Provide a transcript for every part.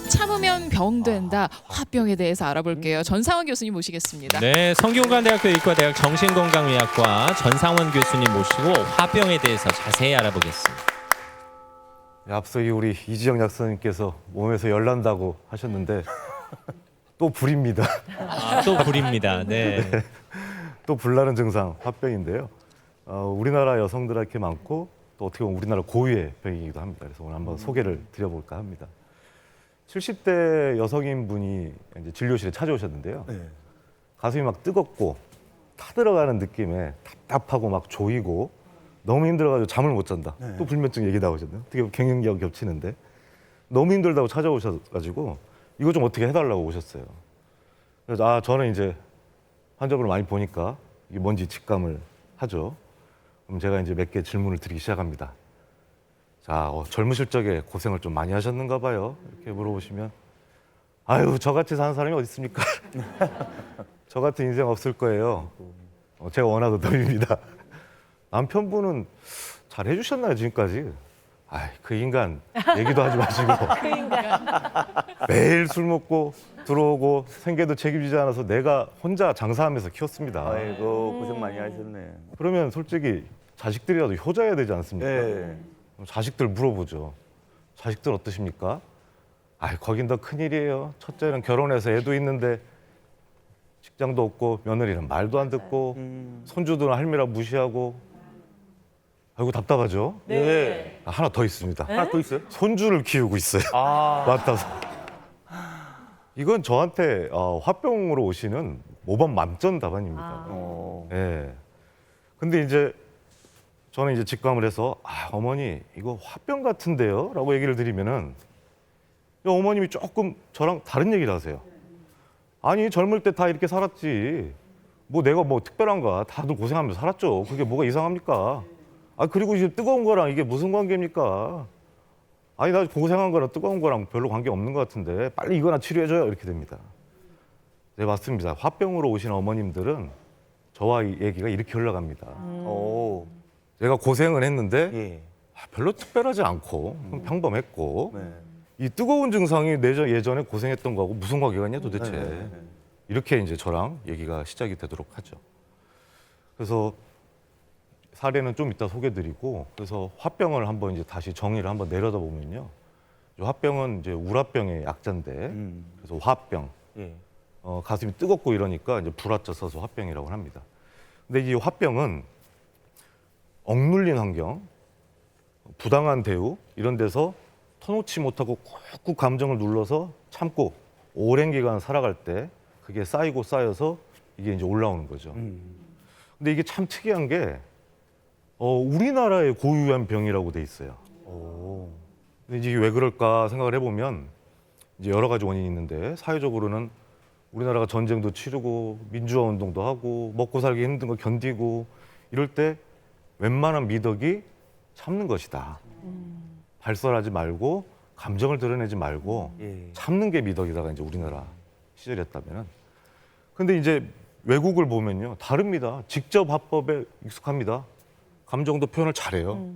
참으면 병 된다. 화병에 대해서 알아볼게요. 전상원 교수님 모시겠습니다. 네, 성균관대학교 의과대학 정신건강의학과 전상원 교수님 모시고 화병에 대해서 자세히 알아보겠습니다. 앞서 우리 이지영 약사님께서 몸에서 열난다고 하셨는데 또 불입니다. 또 불입니다. 네. 또 불나는 증상 화병인데요. 우리나라 여성들한테 많고 또 어떻게 보면 우리나라 고유의 병이기도 합니다. 그래서 오늘 한번 소개를 드려볼까 합니다. 70대 여성인 분이 이제 진료실에 찾아오셨는데요. 가슴이 막 뜨겁고 타들어가는 느낌에 답답하고 막 조이고 너무 힘들어가지고 잠을 못 잔다. 또 불면증 얘기 나오셨네요. 어떻게 보면 갱년기하고 겹치는데 너무 힘들다고 찾아오셔가지고 이거 좀 어떻게 해달라고 오셨어요. 그래서 저는 이제 환자분을 많이 보니까 이게 뭔지 직감을 하죠. 그럼 제가 이제 몇 개 질문을 드리기 시작합니다. 자, 젊으실 적에 고생을 좀 많이 하셨는가 봐요. 이렇게 물어보시면 아유, 저같이 사는 사람이 어디 있습니까? 저 같은 인생 없을 거예요. 제가 워낙 의도입니다. 남편분은 잘 해주셨나요, 지금까지? 그 인간 얘기도 하지 마시고 매일 술 먹고 들어오고 생계도 책임지지 않아서 내가 혼자 장사하면서 키웠습니다. 아이고 고생 많이 하셨네. 그러면 솔직히 자식들이라도 효자해야 되지 않습니까? 네. 자식들 물어보죠. 자식들 어떠십니까? 거긴 더 큰일이에요. 첫째는 결혼해서 애도 있는데 직장도 없고 며느리는 말도 안 듣고 손주들은 할미라 무시하고 아이고 답답하죠? 네. 하나 더 있습니다. 하나 또 있어요? 손주를 키우고 있어요. 아. 맡아서. 이건 저한테 화병으로 오시는 모범 만점 답안입니다. 예. 근데 이제 저는 이제 직감을 해서 어머니 이거 화병 같은데요? 라고 얘기를 드리면은 어머님이 조금 저랑 다른 얘기를 하세요. 아니 젊을 때 다 이렇게 살았지. 뭐 내가 뭐 특별한가? 다들 고생하면서 살았죠. 그게 뭐가 이상합니까? 그리고 이제 뜨거운 거랑 이게 무슨 관계입니까? 아니 나 고생한 거랑 뜨거운 거랑 별로 관계 없는 것 같은데 빨리 이거나 치료해줘요. 이렇게 됩니다. 네, 맞습니다. 화병으로 오신 어머님들은 저와 이 얘기가 이렇게 흘러갑니다. 제가 고생을 했는데 예. 별로 특별하지 않고 평범했고 네. 이 뜨거운 증상이 예전에 고생했던 거하고 무슨 관계가 있냐 도대체. 이렇게 이제 저랑 얘기가 시작이 되도록 하죠. 그래서 사례는 좀 이따 소개드리고 그래서 화병을 한번 이제 다시 정의를 한번 내려다 보면요. 화병은 이제 우라병의 약자인데 그래서 화병. 예. 가슴이 뜨겁고 이러니까 이제 불화자 써서 화병이라고 합니다. 근데 이 화병은 억눌린 환경, 부당한 대우 이런 데서 터놓지 못하고 꾹꾹 감정을 눌러서 참고 오랜 기간 살아갈 때 그게 쌓이고 쌓여서 이게 이제 올라오는 거죠. 근데 이게 참 특이한 게 우리나라의 고유한 병이라고 돼 있어요. 근데 이게 왜 그럴까 생각을 해보면 이제 여러 가지 원인이 있는데 사회적으로는 우리나라가 전쟁도 치르고 민주화 운동도 하고 먹고 살기 힘든 거 견디고 이럴 때 웬만한 미덕이 참는 것이다. 발설하지 말고 감정을 드러내지 말고 참는 게 미덕이다가 이제 우리나라 시절이었다면은. 근데 이제 외국을 보면요 다릅니다. 직접 화법에 익숙합니다. 감정도 표현을 잘해요.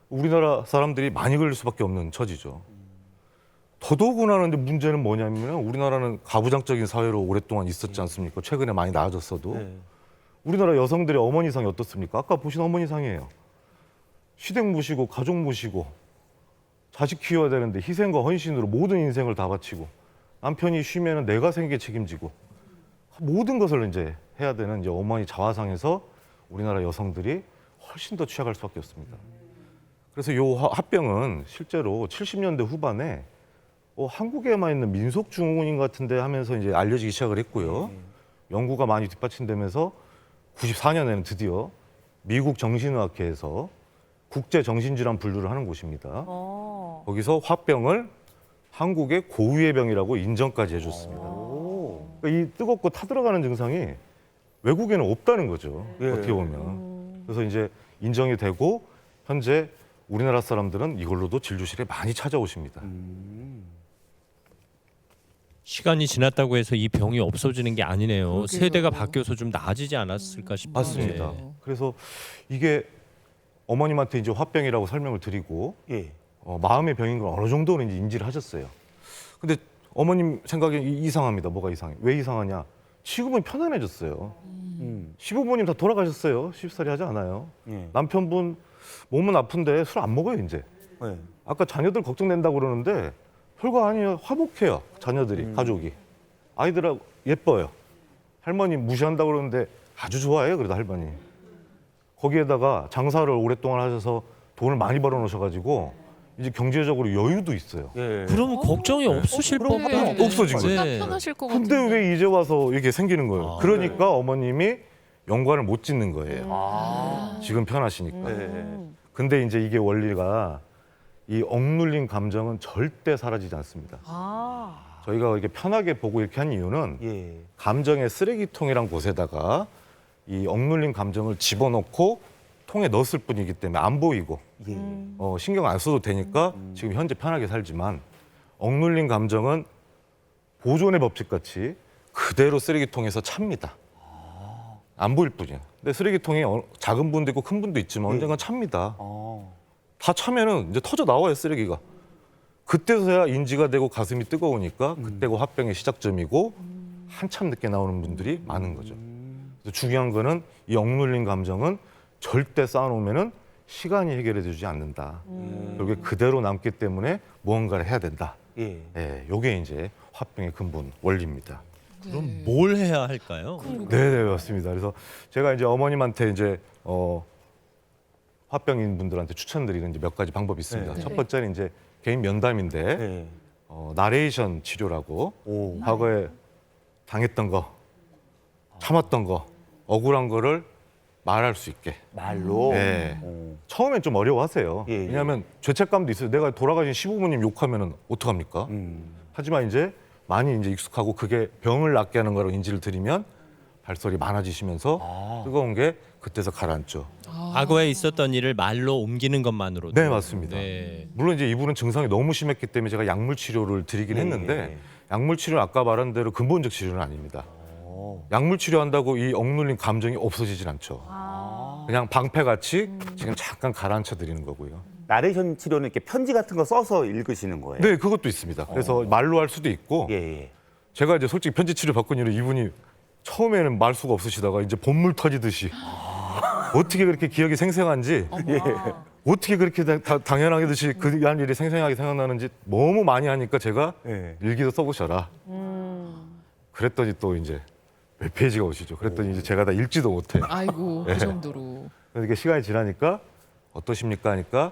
우리나라 사람들이 많이 걸릴 수밖에 없는 처지죠. 더더구나 근데 문제는 뭐냐면 우리나라는 가부장적인 사회로 오랫동안 있었지 않습니까? 최근에 많이 나아졌어도 우리나라 여성들의 어머니상이 어떻습니까? 아까 보신 어머니상이에요. 시댁 모시고 가족 모시고 자식 키워야 되는데 희생과 헌신으로 모든 인생을 다 바치고 남편이 쉬면은 내가 생계 책임지고 모든 것을 이제 해야 되는 이제 어머니 자화상에서 우리나라 여성들이 훨씬 더 취약할 수밖에 없습니다. 그래서 이 화병은 실제로 70년대 후반에 한국에만 있는 민속증후군 같은데 하면서 이제 알려지기 시작을 했고요. 연구가 많이 뒷받침되면서 94년에는 드디어 미국 정신의학회에서 국제 정신질환 분류를 하는 곳입니다. 거기서 화병을 한국의 고유의 병이라고 인정까지 해줬습니다. 그러니까 이 뜨겁고 타들어가는 증상이 외국에는 없다는 거죠. 어떻게 보면. 그래서 이제 인정이 되고 현재 우리나라 사람들은 이걸로도 진료실에 많이 찾아오십니다. 시간이 지났다고 해서 이 병이 없어지는 게 아니네요. 세대가 바뀌어서 좀 나아지지 않았을까 싶은데. 맞습니다. 그래서 이게 어머님한테 이제 화병이라고 설명을 드리고 마음의 병인 걸 어느 정도는 이제 인지를 하셨어요. 근데 어머님 생각에 이상합니다. 뭐가 이상해? 왜 이상하냐? 지금은 편안해졌어요. 시부모님 다 돌아가셨어요. 쉽사리 하지 않아요. 예. 남편분 몸은 아픈데 술 안 먹어요 이제. 예. 아까 자녀들 걱정된다고 그러는데 별거 아니에요. 화목해요. 자녀들이, 가족이. 아이들하고 예뻐요. 할머니 무시한다고 그러는데 아주 좋아해요. 그래도 할머니. 거기에다가 장사를 오랫동안 하셔서 돈을 많이 벌어놓으셔가지고 이제 경제적으로 여유도 있어요. 예. 그러면 걱정이 없으실 그럼 법도 네. 없어진 거죠. 네. 편하실 것 근데 같은데. 왜 이제 와서 이게 생기는 거예요? 아. 그러니까 어머님이 연관을 못 짓는 거예요. 아. 지금 편하시니까. 예. 근데 이제 이게 원리가 이 억눌린 감정은 절대 사라지지 않습니다. 저희가 이렇게 편하게 보고 이렇게 한 이유는 예. 감정의 쓰레기통이란 곳에다가 이 억눌린 감정을 집어넣고 통에 넣었을 뿐이기 때문에 안 보이고 예. 신경 안 써도 되니까 지금 현재 편하게 살지만 억눌린 감정은 보존의 법칙 같이 그대로 쓰레기통에서 찹니다. 안 보일 뿐이에요. 근데 쓰레기통이 작은 분도 있고 큰 분도 있지만 언젠간 찹니다. 다 차면은 이제 터져 나와요, 쓰레기가. 그때서야 인지가 되고 가슴이 뜨거우니까 그때가 화병의 시작점이고 한참 늦게 나오는 분들이 많은 거죠. 그래서 중요한 거는 이 억눌린 감정은 절대 쌓아놓으면은 시간이 해결해 주지 않는다. 결국에 그대로 남기 때문에 무언가를 해야 된다. 예. 예, 요게 이제 화병의 근본 원리입니다. 그럼 뭘 해야 할까요? 네, 맞습니다. 그래서 제가 이제 어머님한테 이제 화병인 분들한테 추천드리는 이제 몇 가지 방법이 있습니다. 네. 첫 번째는 이제 개인 면담인데 예. 나레이션 치료라고 오. 과거에 당했던 거, 참았던 거, 억울한 거를 말할 수 있게. 말로. 네. 오. 처음엔 좀 어려워하세요. 예, 예. 왜냐하면 죄책감도 있어요. 내가 돌아가신 시부모님 욕하면은 어떡합니까? 하지만 이제 많이 이제 익숙하고 그게 병을 낫게 하는 거라고 인지를 드리면 발설이 많아지시면서 뜨거운 게 그때서 가라앉죠. 과거에 있었던 일을 말로 옮기는 것만으로도. 네, 맞습니다. 네. 물론 이제 이분은 증상이 너무 심했기 때문에 제가 약물 치료를 드리긴 예, 했는데 예. 약물 치료는 아까 말한 대로 근본적 치료는 아닙니다. 약물 치료한다고 이 억눌린 감정이 없어지진 않죠. 그냥 방패같이 지금 잠깐 가라앉혀 드리는 거고요. 나레이션 치료는 이렇게 편지 같은 거 써서 읽으시는 거예요? 네, 그것도 있습니다. 그래서 말로 할 수도 있고 예, 예. 제가 이제 솔직히 편지 치료 받고 이후로 이분이 처음에는 말수가 없으시다가 이제 본물 터지듯이 어떻게 그렇게 기억이 생생한지 어떻게 그렇게 당연하게 듯이 그 한 일이 생생하게 생각나는지 너무 많이 하니까 제가 예. 일기도 써보셔라. 그랬더니 또 이제 몇 페이지가 오시죠. 그랬더니 이제 제가 다 읽지도 못해요. 아이고 그 정도로. 그래서 이게 시간이 지나니까 어떠십니까 하니까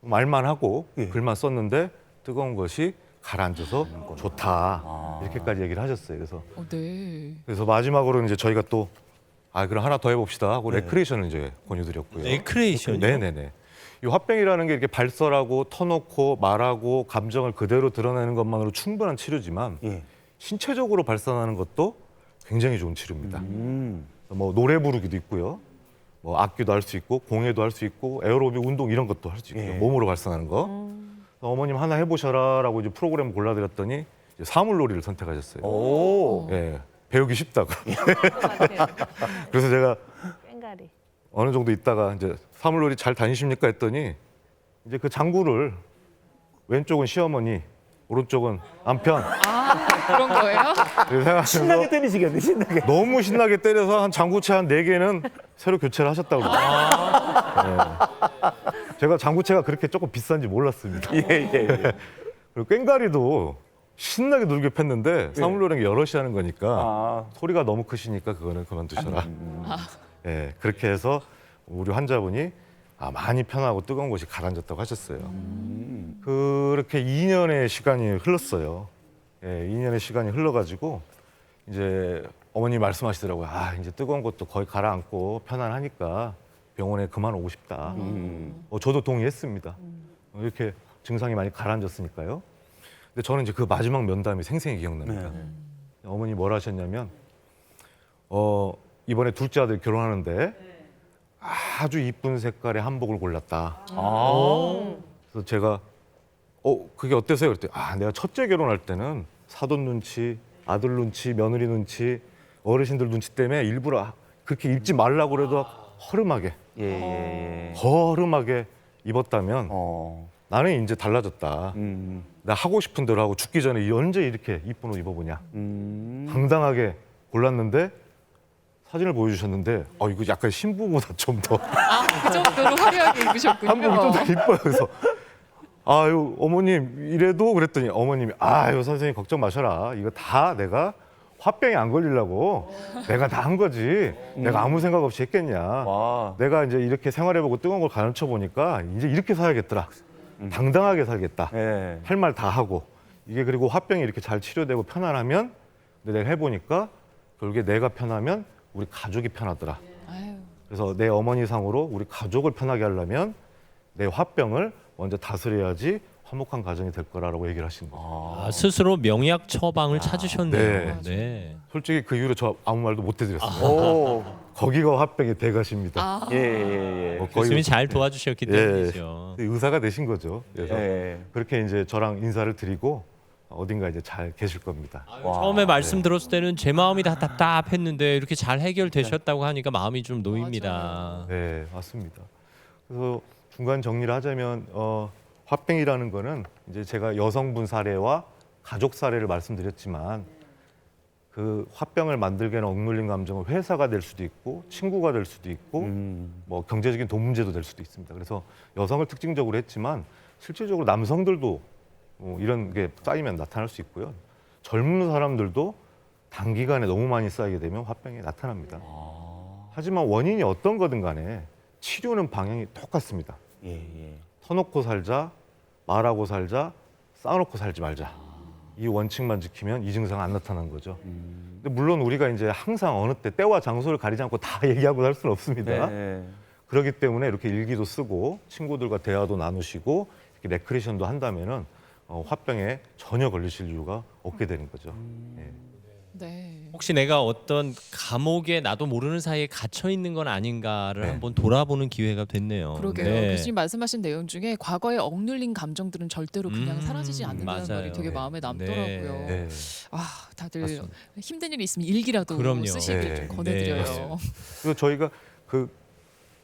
말만 하고 예. 글만 썼는데 뜨거운 것이 가라앉아서 좋다. 이렇게까지 얘기를 하셨어요. 네. 그래서 마지막으로는 이제 저희가 또 그럼 하나 더 해봅시다 하고 레크레이션을 이제 권유드렸고요. 레크레이션이요? 네네네. 이 화병이라는 게 이렇게 발설하고 터놓고 말하고 감정을 그대로 드러내는 것만으로 충분한 치료지만 예. 신체적으로 발산하는 것도 굉장히 좋은 치료입니다. 뭐 노래 부르기도 있고요. 뭐 악기도 할 수 있고 공예도 할 수 있고 에어로빅 운동 이런 것도 할 수 있고요. 예. 몸으로 발산하는 거. 어머님 하나 해보셔라라고 이제 프로그램 골라드렸더니 이제 사물놀이를 선택하셨어요. 오. 예, 배우기 쉽다고. 그래서 제가 꽹가리. 어느 정도 있다가 이제 사물놀이 잘 다니십니까 했더니 이제 그 장구를 왼쪽은 시어머니, 오른쪽은 남편. 그런 거예요? 이렇게 생각하면서 신나게 때리시겠네, 신나게. 너무 신나게 때려서 한 장구채 한 4개는 새로 교체를 하셨다고 그러더라고요. 네. 제가 장구채가 그렇게 조금 비싼지 몰랐습니다. 예, 예, 예. 그리고 꽹가리도 신나게 놀게 폈는데 사물놀이는 여럿이 하는 거니까 아. 소리가 너무 크시니까 그거는 그만두셔라. 예, 그렇게 해서 우리 환자분이 많이 편하고 뜨거운 곳이 가라앉았다고 하셨어요. 그렇게 2년의 시간이 흘렀어요. 예, 2년의 시간이 흘러가지고 이제 어머니 말씀하시더라고요. 이제 뜨거운 곳도 거의 가라앉고 편안하니까 병원에 그만 오고 싶다. 저도 동의했습니다. 이렇게 증상이 많이 가라앉았으니까요. 근데 저는 이제 그 마지막 면담이 생생히 기억납니다. 어머니 뭐라 하셨냐면 이번에 둘째 아들 결혼하는데 아주 이쁜 색깔의 한복을 골랐다. 그래서 제가 그게 어때서요? 그랬더니 내가 첫째 결혼할 때는 사돈 눈치, 아들 눈치, 며느리 눈치, 어르신들 눈치 때문에 일부러 그렇게 입지 말라고 그래도 허름하게 예, 예, 예. 허름하게 입었다면 나는 이제 달라졌다. 나 하고 싶은 대로 하고 죽기 전에 언제 이렇게 이쁜 옷 입어보냐. 당당하게 골랐는데 사진을 보여주셨는데 이거 약간 신부보다 좀 더 그 정도로 화려하게 입으셨군요. 한복이 좀 더 이뻐요. 그래서 아유 어머님 이래도 그랬더니 어머님이 아유 선생님 걱정 마셔라. 이거 다 내가 화병에 안 걸리려고 내가 다 한 거지. 내가 아무 생각 없이 했겠냐. 와. 내가 이제 이렇게 생활해보고 뜨거운 걸 가르쳐 보니까 이제 이렇게 살겠더라. 당당하게 살겠다. 예. 할 말 다 하고 이게 그리고 화병이 이렇게 잘 치료되고 편안하면 근데 내가 해보니까 결국에 내가 편하면 우리 가족이 편하더라. 아유. 그래서 내 어머니 상으로 우리 가족을 편하게 하려면 내 화병을 먼저 다스려야지 화목한 가정이 될 거라고 얘기를 하시는 거예요. 스스로 명약 처방을 찾으셨네요. 네. 솔직히 그 이후로 저 아무 말도 못 해드렸습니다. 오. 거기가 화병의 대가십니다. 예, 예, 예. 뭐 거의 교수님이 잘 도와주셨기 때문이죠. 의사가 되신 거죠. 그래서 예. 그렇게 이제 저랑 인사를 드리고 어딘가 이제 잘 계실 겁니다. 와. 처음에 말씀 들었을 때는 제 마음이 다 답답했는데 이렇게 잘 해결되셨다고 하니까 마음이 좀 놓입니다. 네, 맞습니다. 그래서 중간 정리를 하자면 화병이라는 거는 이제 제가 여성분 사례와 가족 사례를 말씀드렸지만 그 화병을 만들게는 억눌린 감정은 회사가 될 수도 있고 친구가 될 수도 있고 뭐 경제적인 돈 문제도 될 수도 있습니다. 그래서 여성을 특징적으로 했지만 실질적으로 남성들도 이런 게 쌓이면 나타날 수 있고요. 젊은 사람들도 단기간에 너무 많이 쌓이게 되면 화병이 나타납니다. 하지만 원인이 어떤 거든 간에 치료는 방향이 똑같습니다. 예, 예. 터놓고 살자, 말하고 살자, 쌓아놓고 살지 말자. 이 원칙만 지키면 이 증상 안 나타나는 거죠. 근데 물론 우리가 이제 항상 어느 때와 장소를 가리지 않고 다 얘기하고 살 수는 없습니다. 예. 그렇기 때문에 이렇게 일기도 쓰고 친구들과 대화도 나누시고 이렇게 레크레이션도 한다면은 화병에 전혀 걸리실 이유가 없게 되는 거죠. 예. 네. 혹시 내가 어떤 감옥에 나도 모르는 사이에 갇혀 있는 건 아닌가를 네. 한번 돌아보는 기회가 됐네요. 그러게요. 네. 교수님 말씀하신 내용 중에 과거에 억눌린 감정들은 절대로 그냥 사라지지 않는다는 맞아요. 말이 되게 네. 마음에 남더라고요. 네. 아, 다들 맞습니다. 힘든 일이 있으면 일기라도 그럼요. 쓰시길 네. 좀 권해드려요. 네. 그리고 저희가 그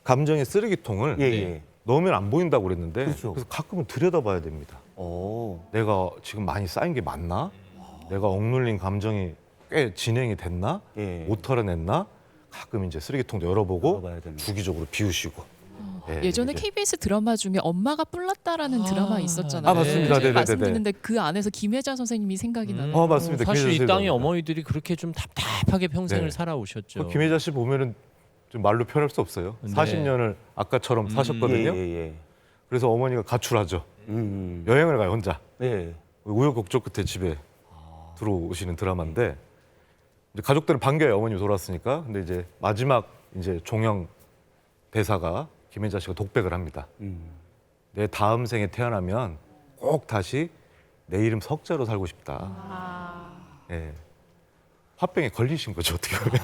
감정의 쓰레기통을 예, 예. 넣으면 안 보인다고 그랬는데 그렇죠. 그래서 가끔은 들여다봐야 됩니다. 오. 내가 지금 많이 쌓인 게 맞나? 내가 억눌린 감정이 꽤 진행이 됐나? 예. 못 털어냈나? 가끔 이제 쓰레기통도 열어보고 열어봐야 되는. 주기적으로 비우시고. 예전에 이렇게. KBS 드라마 중에 엄마가 뿔났다라는 드라마 있었잖아요. 아, 맞습니다. 제가 네네네네. 말씀 듣는데 그 안에서 김혜자 선생님이 생각이 나는. 맞습니다. 사실 이 김혜자 땅의 선생님. 어머니들이 그렇게 좀 답답하게 평생을 네. 살아오셨죠. 그 김혜자 씨 보면은 좀 말로 표현할 수 없어요. 네. 40년을 아까처럼 사셨거든요. 예, 예, 그래서 어머니가 가출하죠. 예. 여행을 가요 혼자. 예. 우여곡절 끝에 집에 들어오시는 드라마인데 이제 가족들은 반겨요. 어머님이 돌아왔으니까. 근데 이제 마지막 이제 종영 대사가 김혜자 씨가 독백을 합니다. 내 다음 생에 태어나면 꼭 다시 내 이름 석자로 살고 싶다. 예. 화병에 걸리신 거죠 어떻게 보면.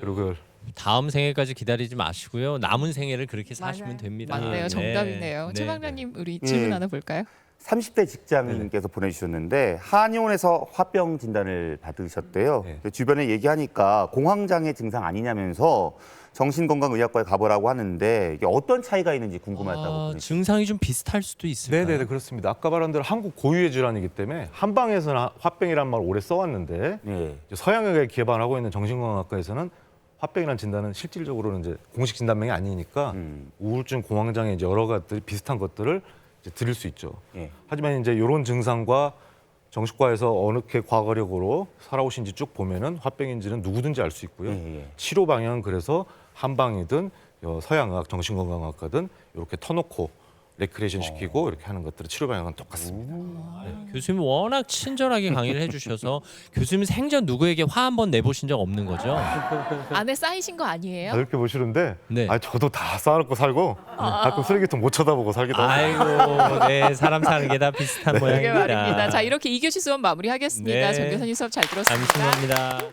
그리고 그걸 다음 생애까지 기다리지 마시고요. 남은 생애를 그렇게 사시면 됩니다. 맞네요. 네. 정답이네요. 네. 최 박사님 우리 질문 하나 볼까요? 30대 직장인께서 보내주셨는데 한의원에서 화병 진단을 받으셨대요. 네. 근데 주변에 얘기하니까 공황장애 증상 아니냐면서 정신건강의학과에 가보라고 하는데 이게 어떤 차이가 있는지 궁금하다고 보내주셨어요. 증상이 좀 비슷할 수도 있을까요? 네네 그렇습니다. 아까 말한 대로 한국 고유의 질환이기 때문에 한방에서는 화병이란 말을 오래 써왔는데 예. 이제 서양의학에 기반하고 있는 정신건강학과에서는 화병이라는 진단은 실질적으로는 이제 공식 진단명이 아니니까 우울증, 공황장애 이제 여러 가지 비슷한 것들을 이제 드릴 수 있죠. 예. 하지만 이제 이런 증상과 정신과에서 어느게 과거력으로 살아오신지 쭉 보면은 화병인지는 누구든지 알 수 있고요. 예, 예. 치료 방향은 그래서 한방이든 서양의학, 정신건강학과든 이렇게 터놓고 레크레이션 시키고 이렇게 하는 것들은 치료 방향은 똑같습니다. 교수님 워낙 친절하게 강의를 해주셔서 교수님 생전 누구에게 화 한 번 내보신 적 없는 거죠? 안에 쌓이신 거 아니에요? 다들 이렇게 보시는데 네. 저도 다 쌓아놓고 살고 가끔 쓰레기통 못 쳐다보고 살기도 하고. 아이고, 네, 사람 사는 게 다 비슷한 그러게 모양입니다. 말입니다. 자, 이렇게 2교시 수업 마무리하겠습니다. 네. 정 교수님 수업 잘 들었습니다. 잠시만입니다.